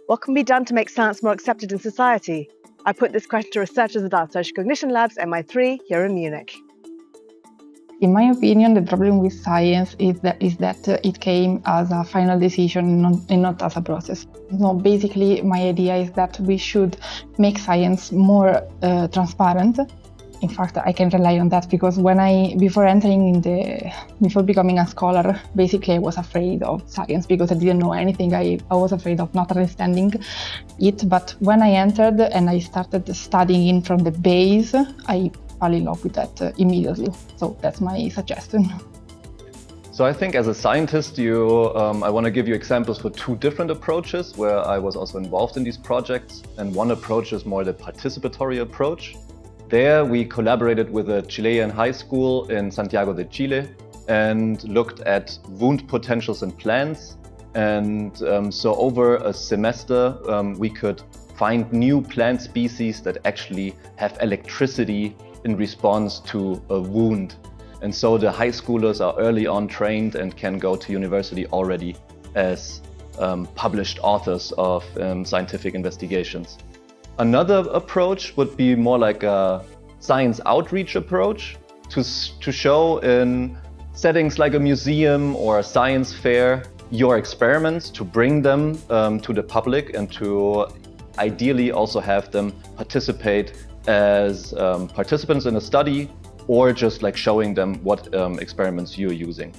What can be done to make science more accepted in society? I put this question to researchers at our Social Cognition Labs MI3 here in Munich. In my opinion, the problem with science is that it came as a final decision and not as a process. So basically, my idea is that we should make science more transparent. In fact, I can rely on that because before becoming a scholar, basically I was afraid of science because I didn't know anything. I was afraid of not understanding it. But when I entered and I started studying from the base, I fell in love with that immediately. So that's my suggestion. So I think as a scientist, I want to give you examples for two different approaches where I was also involved in these projects. And one approach is more the participatory approach. There we collaborated with a Chilean high school in Santiago de Chile and looked at wound potentials in plants. And so over a semester, we could find new plant species that actually have electricity in response to a wound. And so the high schoolers are early on trained and can go to university already as published authors of scientific investigations. Another approach would be more like a science outreach approach to show in settings like a museum or a science fair your experiments, to bring them to the public and to ideally also have them participate as participants in a study or just like showing them what experiments you're using.